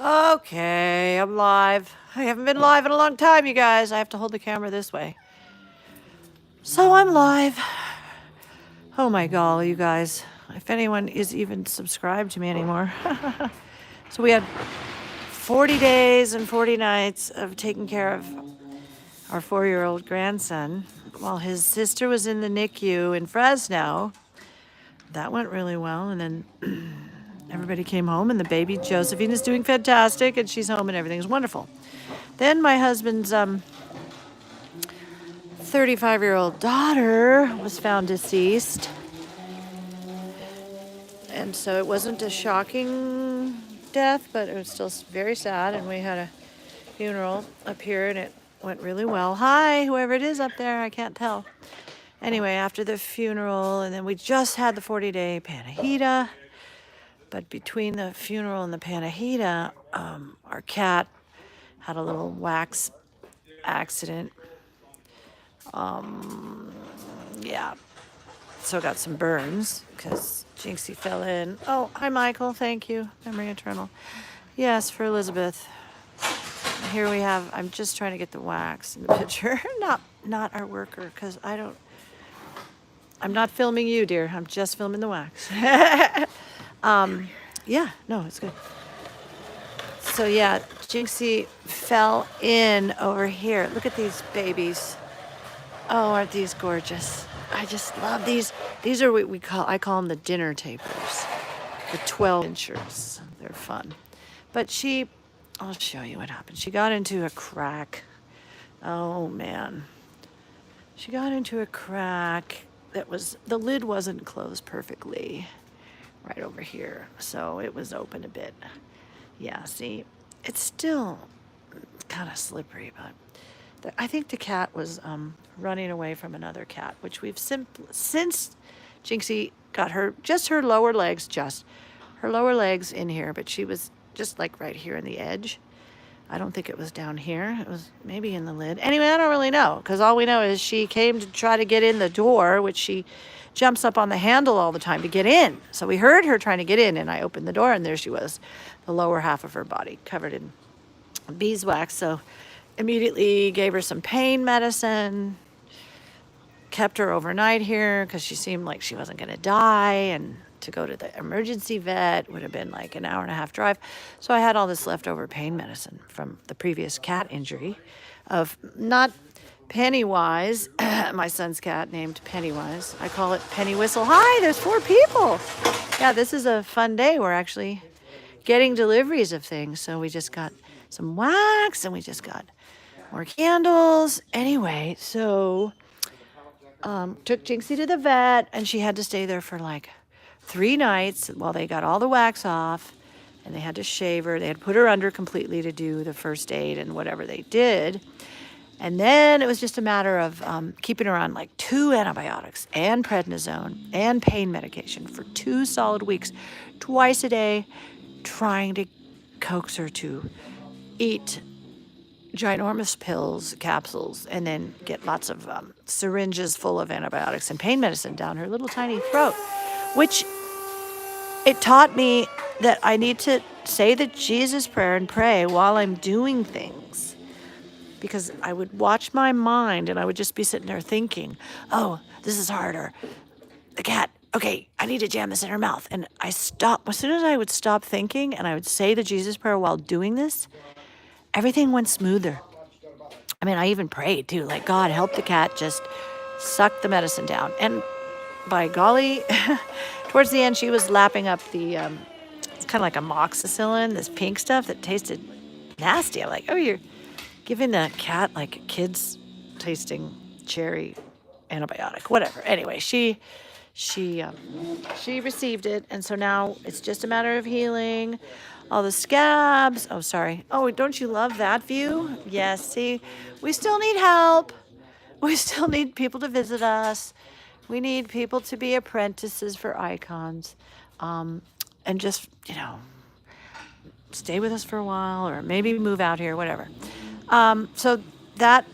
Okay, I'm live. I haven't been live in a long time, you guys. I have to hold the camera this way. So I'm live. Oh my golly, you guys. If anyone is even subscribed to me anymore. So we had 40 days and 40 nights of taking care of our 4-year-old grandson while his sister was in the NICU in Fresno. That went really well. And then everybody came home, and the baby Josephine is doing fantastic, and she's home, and everything's wonderful. Then my husband's 35-year-old daughter was found deceased. And so it wasn't a shocking death, but it was still very sad. And we had a funeral up here, and it went really well. Hi, whoever it is up there, I can't tell. Anyway, after the funeral, and then we just had the 40-day panahita. But between the funeral and the panahita, our cat had a little wax accident. Yeah. So got some burns because Jinxie fell in. Oh, hi, Michael. Thank you. Memory eternal. Yes, for Elizabeth. Here we have, I'm just trying to get the wax in the picture. Not our worker, because I'm not filming you, dear. I'm just filming the wax. Yeah, no, it's good. So yeah, Jinxie fell in over here. Look at these babies. Oh, aren't these gorgeous? I just love these. These are what I call them the dinner tapers. The 12-inchers. They're fun. But I'll show you what happened. She got into a crack. Oh man. She got into a crack the lid wasn't closed perfectly. Right over here. So it was open a bit. Yeah, see, it's still kind of slippery, but I think the cat was running away from another cat, which we've since Jinxie got her lower legs in here, but she was just like right here in the edge. I don't think it was down here. It was maybe in the lid. Anyway, I don't really know, because all we know is she came to try to get in the door, which she jumps up on the handle all the time to get in. So we heard her trying to get in, and I opened the door, and there she was, the lower half of her body covered in beeswax. So immediately gave her some pain medicine, kept her overnight here because she seemed like she wasn't going to die, and to go to the emergency vet would have been like an 1.5-hour drive. So I had all this leftover pain medicine from the previous cat injury of not Pennywise, my son's cat named Pennywise. I call it Penny Whistle. Hi, there's 4 people. Yeah, this is a fun day. We're actually getting deliveries of things. So we just got some wax, and we just got more candles. Anyway, so took Jinxie to the vet, and she had to stay there for like 3 nights while they got all the wax off, and they had to shave her. They had put her under completely to do the first aid and whatever they did. And then it was just a matter of keeping her on like 2 antibiotics and prednisone and pain medication for 2 solid weeks, twice a day, trying to coax her to eat ginormous pills, capsules, and then get lots of syringes full of antibiotics and pain medicine down her little tiny throat, which it taught me that I need to say the Jesus prayer and pray while I'm doing things. Because I would watch my mind, and I would just be sitting there thinking, oh, this is harder. The cat, okay, I need to jam this in her mouth. And I stopped. As soon as I would stop thinking and I would say the Jesus prayer while doing this, everything went smoother. I mean, I even prayed too, like, God, help the cat just suck the medicine down. And by golly, towards the end, she was lapping up the, it's kind of like amoxicillin, this pink stuff that tasted nasty. I'm like, oh, you're giving the cat like a kid's tasting cherry antibiotic, whatever. Anyway, she received it, and so now it's just a matter of healing all the scabs. Oh, sorry. Oh, don't you love that view? Yes. See, we still need help. We still need people to visit us. We need people to be apprentices for icons, and just stay with us for a while, or maybe move out here, whatever. So that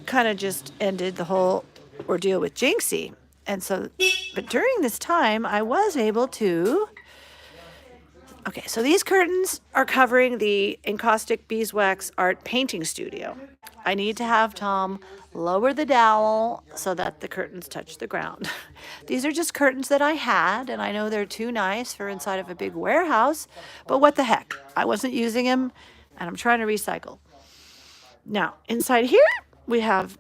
kind of just ended the whole ordeal with Jinxie. And so, but during this time, I was able to Okay, so these curtains are covering the encaustic beeswax art painting studio. I need to have Tom lower the dowel so that the curtains touch the ground. These are just curtains that I had, and I know they're too nice for inside of a big warehouse, but what the heck? I wasn't using them, and I'm trying to recycle. Now, inside here, we have,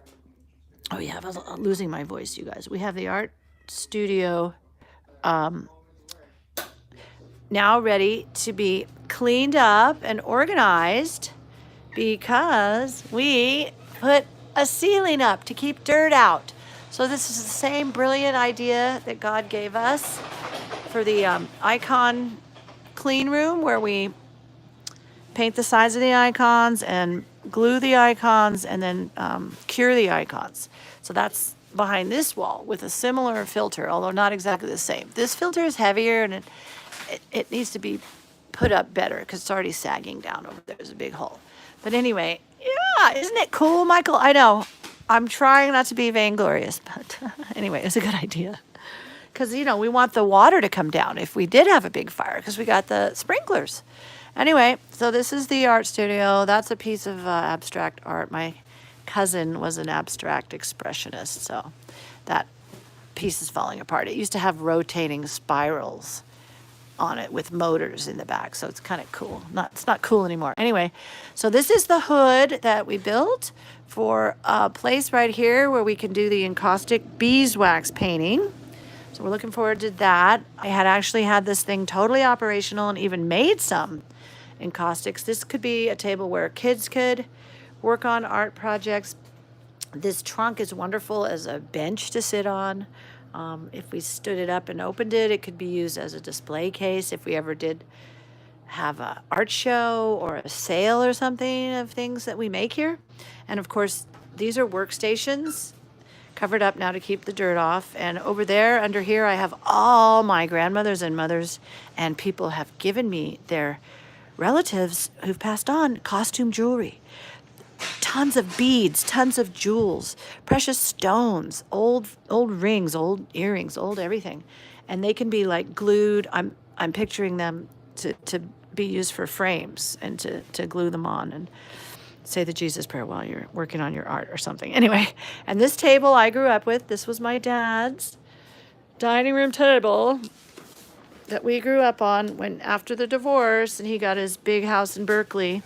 oh yeah, I was losing my voice, you guys. We have the art studio now ready to be cleaned up and organized because we put a ceiling up to keep dirt out. So this is the same brilliant idea that God gave us for the icon clean room, where we paint the sides of the icons and glue the icons and then cure the icons. So that's behind this wall with a similar filter, although not exactly the same. This filter is heavier and it needs to be put up better because it's already sagging down over there. There's a big hole. But anyway, yeah, isn't it cool, Michael? I know. I'm trying not to be vainglorious, but anyway, it's a good idea. Because, we want the water to come down if we did have a big fire because we got the sprinklers. Anyway, so this is the art studio. That's a piece of abstract art. My cousin was an abstract expressionist, so that piece is falling apart. It used to have rotating spirals on it with motors in the back, so it's kind of cool. It's not cool anymore. Anyway, so this is the hood that we built for a place right here where we can do the encaustic beeswax painting. So we're looking forward to that. I had actually had this thing totally operational and even made some encaustics. This could be a table where kids could work on art projects. This trunk is wonderful as a bench to sit on. If we stood it up and opened it, it could be used as a display case if we ever did have an art show or a sale or something of things that we make here. And of course, these are workstations covered up now to keep the dirt off. And over there, under here, I have all my grandmothers and mothers, and people have given me their relatives who've passed on costume jewelry. Tons of beads, tons of jewels, precious stones, old rings, old earrings, old everything. And they can be like glued. I'm picturing them to be used for frames and to glue them on and say the Jesus prayer while you're working on your art or something. Anyway, and this table I grew up with. This was my dad's dining room table that we grew up on when after the divorce, and he got his big house in Berkeley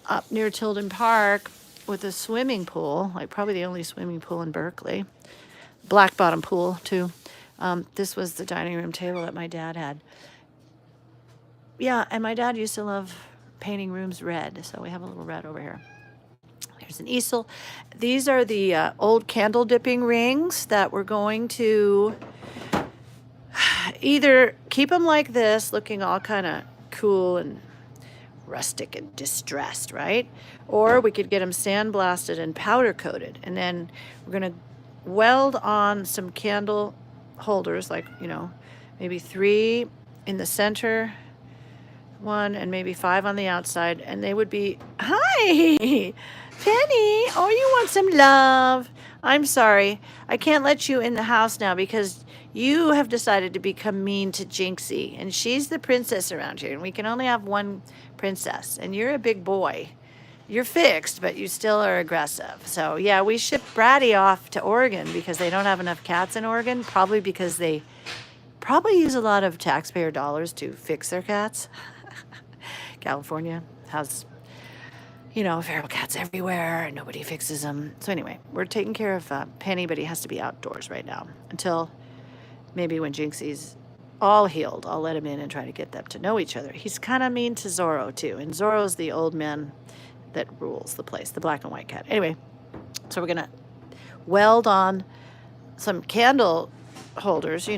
up near Tilden Park with a swimming pool, like probably the only swimming pool in Berkeley. Black bottom pool too. This was the dining room table that my dad had. Yeah, and my dad used to love painting rooms red, so we have a little red over here. Here's an easel. These are the old candle dipping rings that we're going to either keep them like this, looking all kind of cool and rustic and distressed, right? Or we could get them sandblasted and powder coated, and then we're going to weld on some candle holders, like, maybe 3 in the center, 1 and maybe 5 on the outside, and they would be, hi, Penny, oh, you want some love? I'm sorry, I can't let you in the house now because you have decided to become mean to Jinxie, and she's the princess around here, and we can only have one princess, and you're a big boy. You're fixed, but you still are aggressive. So yeah, we shipped Bratty off to Oregon because they don't have enough cats in Oregon, probably because they probably use a lot of taxpayer dollars to fix their cats. California has, feral cats everywhere and nobody fixes them. So anyway, we're taking care of Penny, but he has to be outdoors right now until maybe when Jinxie's all healed. I'll let him in and try to get them to know each other. He's kind of mean to Zorro too, and Zorro's the old man that rules the place, the black and white cat. Anyway, so we're gonna weld on some candle holders,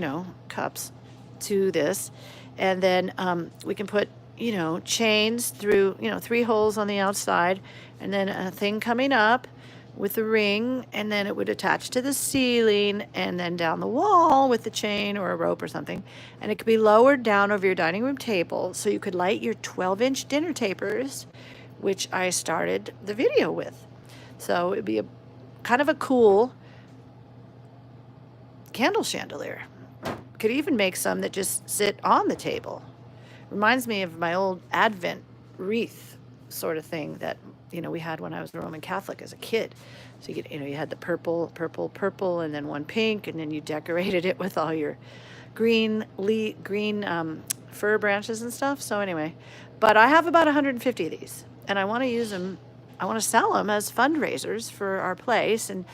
cups, to this, and then we can put chains through 3 holes on the outside, and then a thing coming up with the ring, and then it would attach to the ceiling and then down the wall with the chain or a rope or something, and it could be lowered down over your dining room table so you could light your 12-inch dinner tapers, which I started the video with. So it'd be a kind of a cool candle chandelier. Could even make some that just sit on the table, Reminds me of my old Advent wreath sort of thing that, we had when I was Roman Catholic as a kid. So you had the purple, purple, purple, and then one pink, and then you decorated it with all your green fir branches and stuff. So anyway, but I have about 150 of these, and I want to use them. I want to sell them as fundraisers for our place, and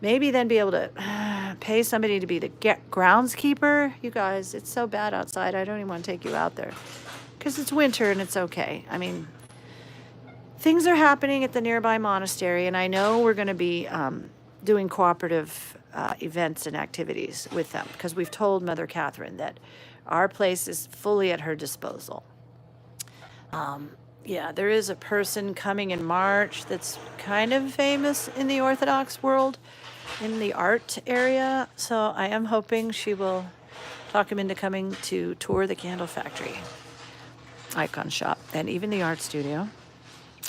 maybe then be able to pay somebody to be the groundskeeper. You guys, it's so bad outside. I don't even want to take you out there because it's winter and it's okay. I mean, things are happening at the nearby monastery, and I know we're going to be doing cooperative events and activities with them because we've told Mother Catherine that our place is fully at her disposal. Yeah, there is a person coming in March that's kind of famous in the Orthodox world, in the art area. So I am hoping she will talk him into coming to tour the Candle Factory, Icon Shop, and even the art studio,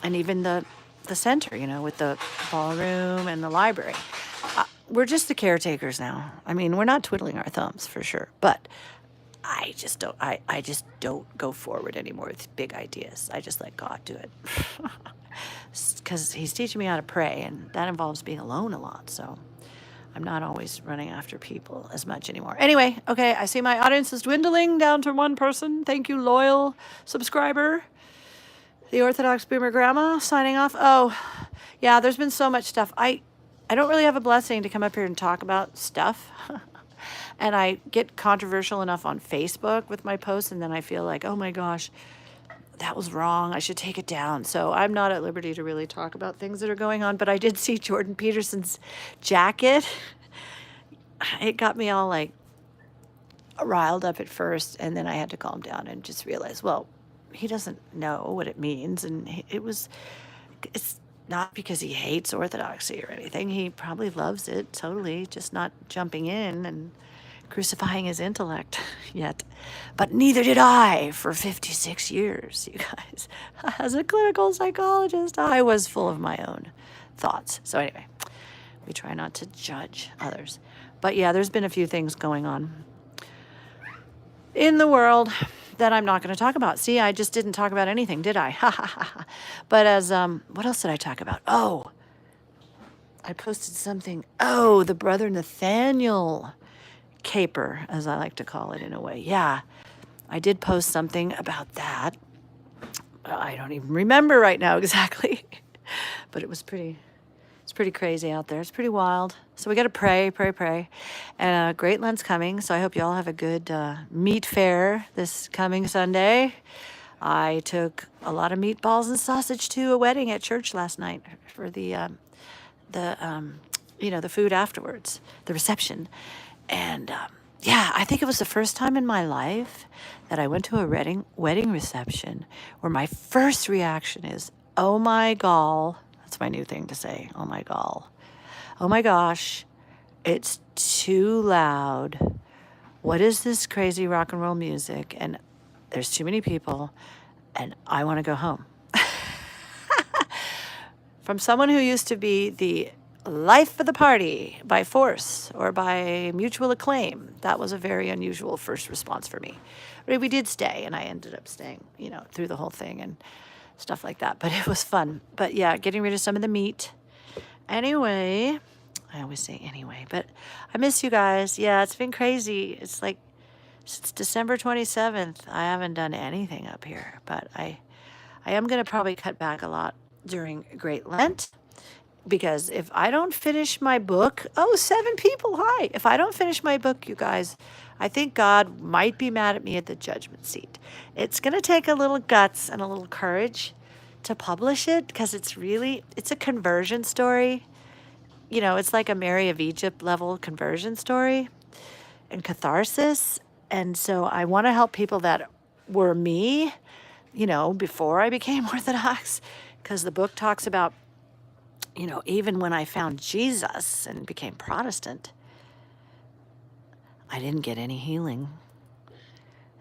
and even the center, with the ballroom and the library. We're just the caretakers now. I mean, we're not twiddling our thumbs for sure, but I just don't go forward anymore with big ideas. I just let God do it. Because he's teaching me how to pray, and that involves being alone a lot. So I'm not always running after people as much anymore. Anyway, okay, I see my audience is dwindling down to one person. Thank you, loyal subscriber. The Orthodox Boomer Grandma signing off. Oh, yeah, there's been so much stuff. I don't really have a blessing to come up here and talk about stuff. And I get controversial enough on Facebook with my posts, and then I feel like, oh my gosh, that was wrong. I should take it down. So I'm not at liberty to really talk about things that are going on. But I did see Jordan Peterson's jacket. It got me all like riled up at first, and then I had to calm down and just realize, well, he doesn't know what it means, and it's not because he hates Orthodoxy or anything. He probably loves it totally, just not jumping in and crucifying his intellect yet. But neither did I for 56 years, you guys. As a clinical psychologist, I was full of my own thoughts. So anyway, we try not to judge others. But yeah, there's been a few things going on in the world that I'm not going to talk about. See, I just didn't talk about anything, did I? But what else did I talk about? Oh, I posted something. Oh, the Brother Nathaniel caper, as I like to call it in a way. Yeah, I did post something about that. I don't even remember right now exactly, but it's pretty crazy out there. It's pretty wild. So we got to pray. And Great Lent's coming, so I hope you all have a good meat fair this coming Sunday. I took a lot of meatballs and sausage to a wedding at church last night for the food afterwards, the reception. And yeah, I think it was the first time in my life that I went to a wedding reception where my first reaction is, oh my gall. That's my new thing to say. Oh my gall. Oh my gosh. It's too loud. What is this crazy rock and roll music? And there's too many people, and I want to go home. From someone who used to be the life of the party by force or by mutual acclaim, that was a very unusual first response for me. But we did stay, and I ended up staying, through the whole thing and stuff like that. But it was fun. But yeah, getting rid of some of the meat. Anyway, I always say anyway, but I miss you guys. Yeah, it's been crazy. It's like since December 27th, I haven't done anything up here. But I am going to probably cut back a lot during Great Lent. Because if I don't finish my book, 7 people, hi. If I don't finish my book, you guys, I think God might be mad at me at the judgment seat. It's going to take a little guts and a little courage to publish it because it's a conversion story. It's like a Mary of Egypt level conversion story and catharsis. And so I want to help people that were me, before I became Orthodox, because the book talks about, even when I found Jesus and became Protestant, I didn't get any healing.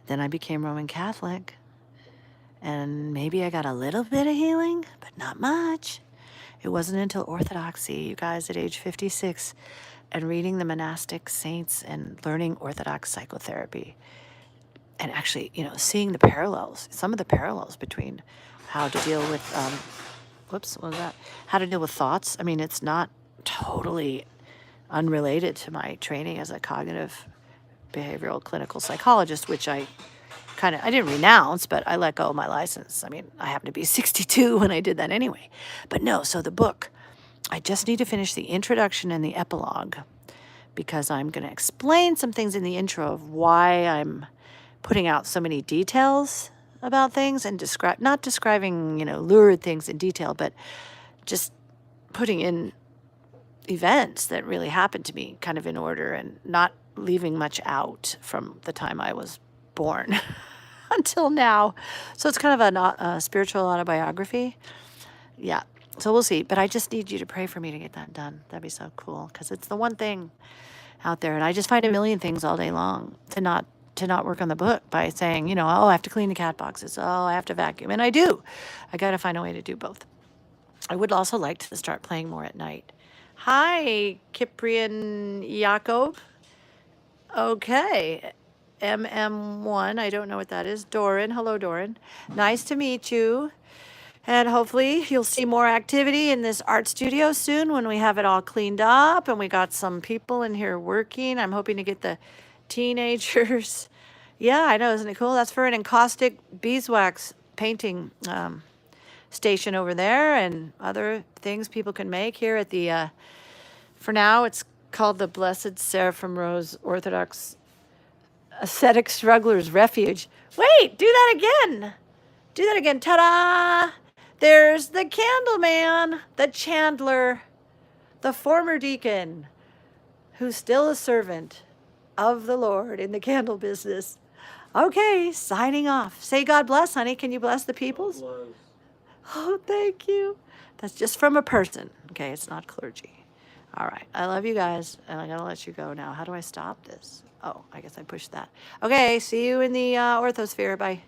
Then I became Roman Catholic, and maybe I got a little bit of healing, but not much. It wasn't until Orthodoxy, you guys, at age 56, and reading the monastic saints and learning Orthodox psychotherapy and actually, seeing the parallels, some of the parallels between how to deal with, whoops, what was that? How to deal with thoughts. I mean, it's not totally unrelated to my training as a cognitive behavioral clinical psychologist, which I didn't renounce, but I let go of my license. I mean, I happened to be 62 when I did that anyway. But no, so the book, I just need to finish the introduction and the epilogue because I'm going to explain some things in the intro of why I'm putting out so many details about things and not describing, lurid things in detail, but just putting in events that really happened to me kind of in order and not leaving much out from the time I was born until now. So it's kind of a spiritual autobiography. Yeah. So we'll see. But I just need you to pray for me to get that done. That'd be so cool because it's the one thing out there. And I just find a million things all day long to not work on the book by saying, oh, I have to clean the cat boxes. Oh, I have to vacuum. And I do. I got to find a way to do both. I would also like to start playing more at night. Hi, Cyprian Jakob. Okay. MM1, I don't know what that is. Doran, hello, Doran. Nice to meet you. And hopefully you'll see more activity in this art studio soon when we have it all cleaned up and we got some people in here working. I'm hoping to get the teenagers. Yeah, I know, isn't it cool? That's for an encaustic beeswax painting station over there and other things people can make here at the, for now, it's called the Blessed Seraphim Rose Orthodox Ascetic Strugglers Refuge. Wait, do that again. Do that again. Ta-da! There's the candle man, the chandler, the former deacon, who's still a servant of the Lord in the candle business. Okay, signing off. Say God bless, honey. Can you bless the peoples? Oh, thank you. That's just from a person. Okay, it's not clergy. All right. I love you guys, and I gotta let you go now. How do I stop this? Oh, I guess I pushed that. Okay, see you in the orthosphere. Bye.